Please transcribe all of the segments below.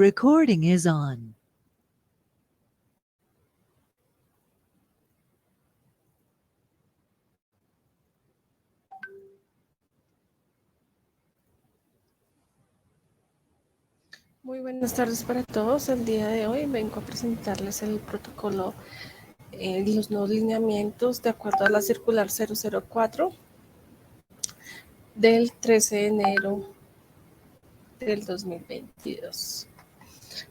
Recording is on. Muy buenas tardes para todos. El día de hoy vengo a presentarles el protocolo y los nuevos lineamientos de acuerdo a la circular 004 del 13 de enero del 2022.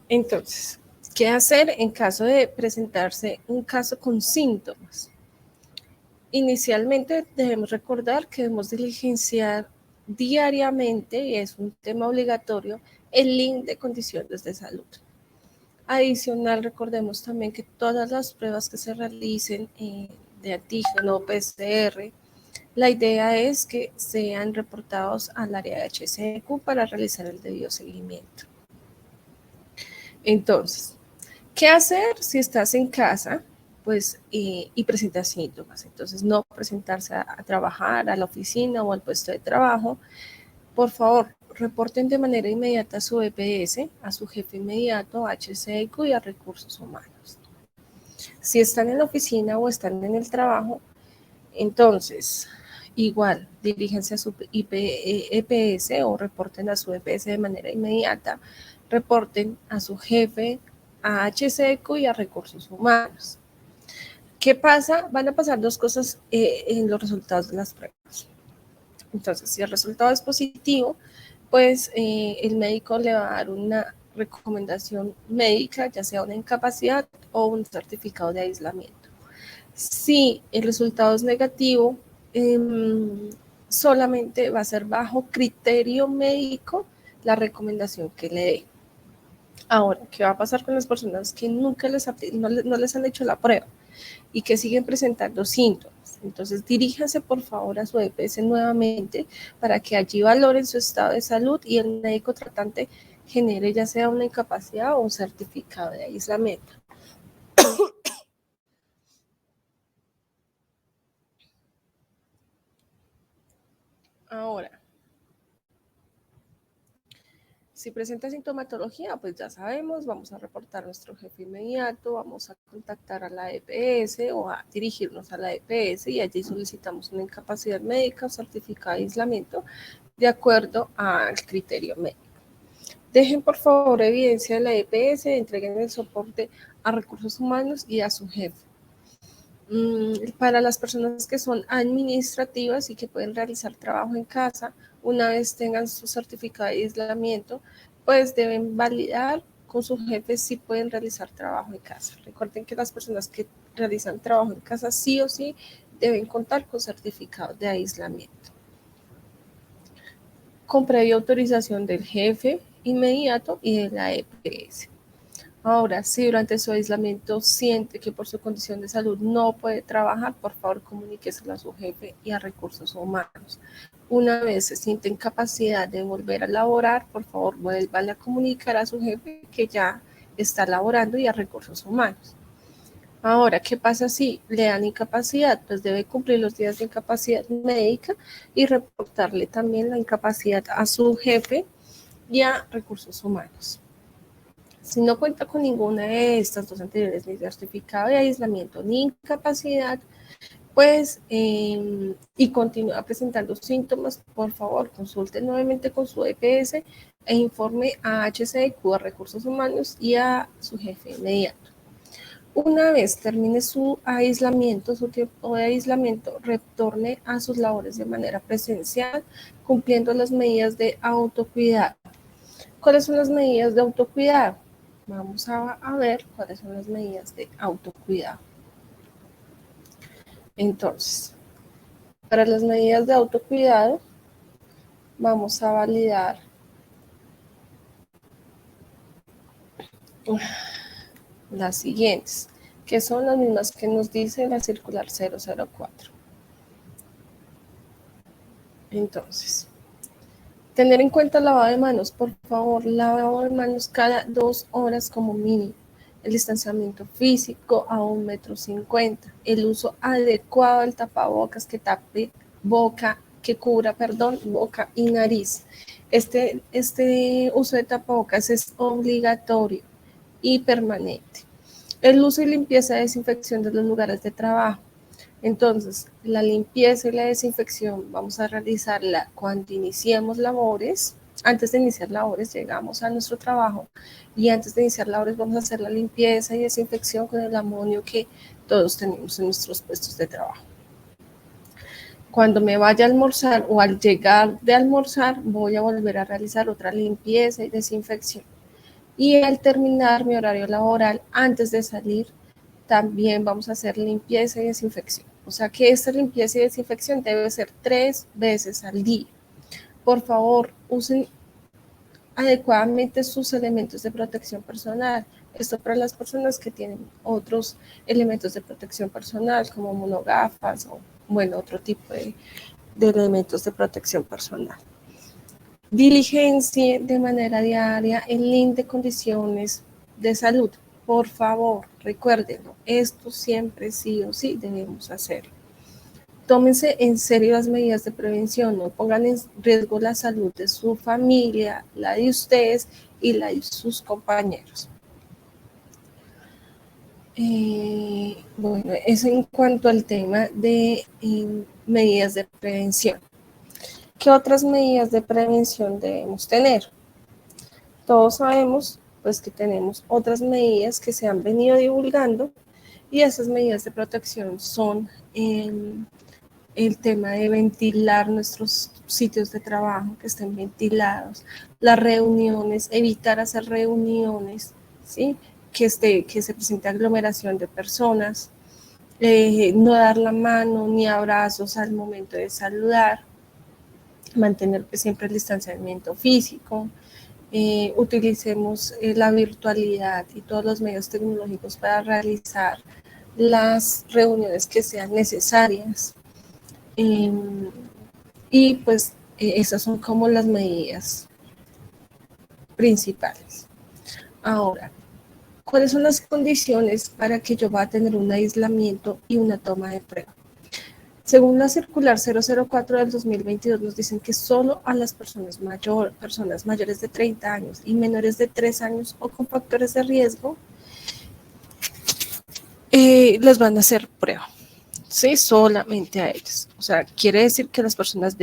Entonces, ¿qué hacer en caso de presentarse un caso con síntomas? Inicialmente debemos recordar que debemos diligenciar diariamente, y es un tema obligatorio, el link de condiciones de salud. Adicional, recordemos también que todas las pruebas que se realicen de antígeno o PCR, la idea es que sean reportados al área de HCQ para realizar el debido seguimiento. Entonces, ¿qué hacer si estás en casa y presentas síntomas? Entonces, no presentarse a trabajar, a la oficina o al puesto de trabajo. Por favor, reporten de manera inmediata a su EPS, a su jefe inmediato, a HCQ y a recursos humanos. Si están en la oficina o están en el trabajo, entonces, igual, diríjense a su EPS o reporten a su EPS de manera inmediata, reporten a su jefe, a HCQ y a recursos humanos. ¿Qué pasa? Van a pasar dos cosas en los resultados de las pruebas. Entonces, si el resultado es positivo, pues el médico le va a dar una recomendación médica, ya sea una incapacidad o un certificado de aislamiento. Si el resultado es negativo, solamente va a ser bajo criterio médico la recomendación que le dé. Ahora, ¿qué va a pasar con las personas que nunca no les han hecho la prueba y que siguen presentando síntomas? Entonces, diríjanse por favor a su EPS nuevamente para que allí valoren su estado de salud y el médico tratante genere ya sea una incapacidad o un certificado de aislamiento. Ahora, si presenta sintomatología, pues ya sabemos, vamos a reportar a nuestro jefe inmediato, vamos a contactar a la EPS o a dirigirnos a la EPS y allí solicitamos una incapacidad médica o certificado de aislamiento de acuerdo al criterio médico. Dejen por favor evidencia de la EPS, entreguen el soporte a recursos humanos y a su jefe. Para las personas que son administrativas y que pueden realizar trabajo en casa, una vez tengan su certificado de aislamiento, pues deben validar con su jefe si pueden realizar trabajo en casa. Recuerden que las personas que realizan trabajo en casa sí o sí deben contar con certificado de aislamiento. Con previa autorización del jefe inmediato y de la EPS. Ahora, si durante su aislamiento siente que por su condición de salud no puede trabajar, por favor comuníqueselo a su jefe y a recursos humanos. Una vez se siente en capacidad de volver a laborar, por favor vuelvan a comunicar a su jefe que ya está laborando y a recursos humanos. Ahora, ¿qué pasa si le dan incapacidad? Pues debe cumplir los días de incapacidad médica y reportarle también la incapacidad a su jefe y a recursos humanos. Si no cuenta con ninguna de estas dos anteriores, ni certificado de aislamiento ni incapacidad, pues y continúa presentando síntomas, por favor consulte nuevamente con su EPS e informe a HCQ, a recursos humanos y a su jefe inmediato. Una vez termine su aislamiento, su tiempo de aislamiento, retorne a sus labores de manera presencial, cumpliendo las medidas de autocuidado. ¿Cuáles son las medidas de autocuidado? Vamos a ver cuáles son las medidas de autocuidado. Entonces, para las medidas de autocuidado, vamos a validar las siguientes, que son las mismas que nos dice la circular 004. Entonces, tener en cuenta el lavado de manos, por favor, lavado de manos cada 2 horas como mínimo. El distanciamiento físico a 1,50 m, el uso adecuado del tapabocas que tape boca, que cubra, boca y nariz. Este uso de tapabocas es obligatorio y permanente. El uso y limpieza y desinfección de los lugares de trabajo. Entonces, la limpieza y la desinfección vamos a realizarla cuando iniciemos labores. Antes de iniciar labores llegamos a nuestro trabajo y antes de iniciar labores vamos a hacer la limpieza y desinfección con el amonio que todos tenemos en nuestros puestos de trabajo. Cuando me vaya a almorzar o al llegar de almorzar voy a volver a realizar otra limpieza y desinfección. Y al terminar mi horario laboral, antes de salir, también vamos a hacer limpieza y desinfección. O sea que esta limpieza y desinfección debe ser 3 veces al día. Por favor, usen adecuadamente sus elementos de protección personal. Esto para las personas que tienen otros elementos de protección personal, como monogafas o, bueno, otro tipo de elementos de protección personal. Diligencia de manera diaria el link de condiciones de salud. Por favor, recuérdenlo, esto siempre sí o sí debemos hacerlo. Tómense en serio las medidas de prevención, no pongan en riesgo la salud de su familia, la de ustedes y la de sus compañeros. Bueno, eso en cuanto al tema de medidas de prevención. ¿Qué otras medidas de prevención debemos tener? Todos sabemos pues que tenemos otras medidas que se han venido divulgando y esas medidas de protección son el tema de ventilar nuestros sitios de trabajo, que estén ventilados, las reuniones, evitar hacer reuniones, ¿sí? que se presente aglomeración de personas, no dar la mano ni abrazos al momento de saludar, mantener siempre el distanciamiento físico, utilicemos la virtualidad y todos los medios tecnológicos para realizar las reuniones que sean necesarias. Y pues esas son como las medidas principales. Ahora, ¿cuáles son las condiciones para que yo vaya a tener un aislamiento y una toma de prueba? Según la circular 004 del 2022 nos dicen que solo a las personas mayores de 30 años y menores de 3 años o con factores de riesgo les van a hacer prueba. Sí, solamente a ellos. O sea, quiere decir que las personas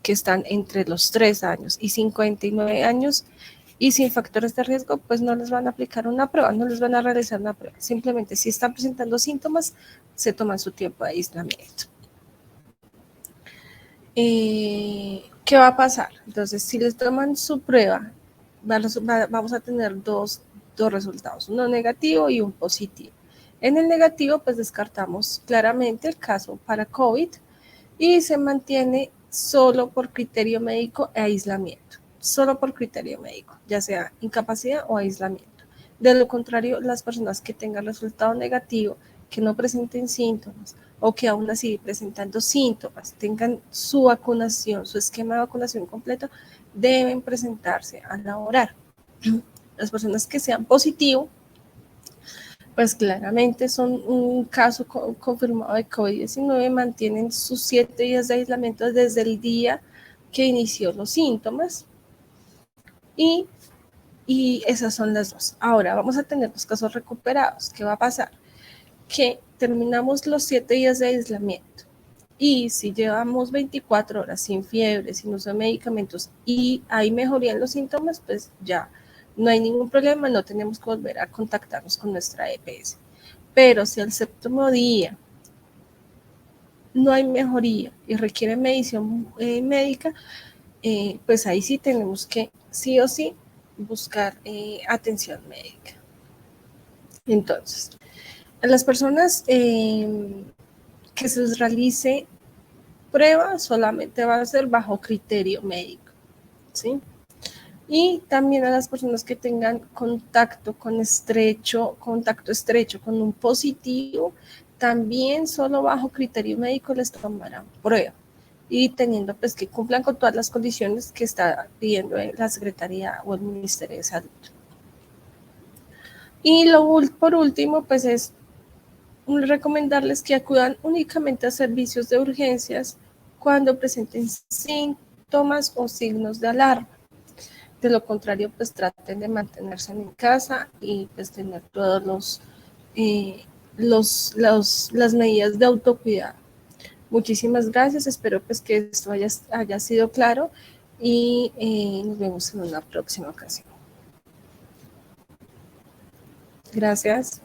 que están entre los 3 años y 59 años y sin factores de riesgo, pues no les van a aplicar una prueba, no les van a realizar una prueba. Simplemente si están presentando síntomas, se toman su tiempo de aislamiento. ¿Qué va a pasar? Entonces, si les toman su prueba, vamos a tener dos resultados, uno negativo y un positivo. En el negativo, pues descartamos claramente el caso para COVID y se mantiene solo por criterio médico e aislamiento, solo por criterio médico, ya sea incapacidad o aislamiento. De lo contrario, las personas que tengan resultado negativo, que no presenten síntomas o que aún así presentando síntomas tengan su vacunación, su esquema de vacunación completo, deben presentarse a laborar. Las personas que sean positivo, pues claramente son un caso confirmado de COVID-19, mantienen sus 7 días de aislamiento desde el día que inició los síntomas y esas son las dos. Ahora vamos a tener los casos recuperados. ¿Qué va a pasar? Que terminamos los 7 días de aislamiento y si llevamos 24 horas sin fiebre, sin uso de medicamentos y hay mejoría en los síntomas, pues ya no hay ningún problema, no tenemos que volver a contactarnos con nuestra EPS. Pero si al 7º día no hay mejoría y requiere medición médica, pues ahí sí tenemos que sí o sí buscar atención médica. Entonces, a las personas que se les realice prueba solamente va a ser bajo criterio médico, ¿sí? Y también a las personas que tengan contacto estrecho con un positivo, también solo bajo criterio médico les tomarán prueba y teniendo pues que cumplan con todas las condiciones que está pidiendo la Secretaría o el Ministerio de Salud. Y por último, pues es recomendarles que acudan únicamente a servicios de urgencias cuando presenten síntomas o signos de alarma. De lo contrario, pues traten de mantenerse en casa y pues tener todos las medidas de autocuidado. Muchísimas gracias, espero pues que esto haya sido claro y nos vemos en una próxima ocasión. Gracias.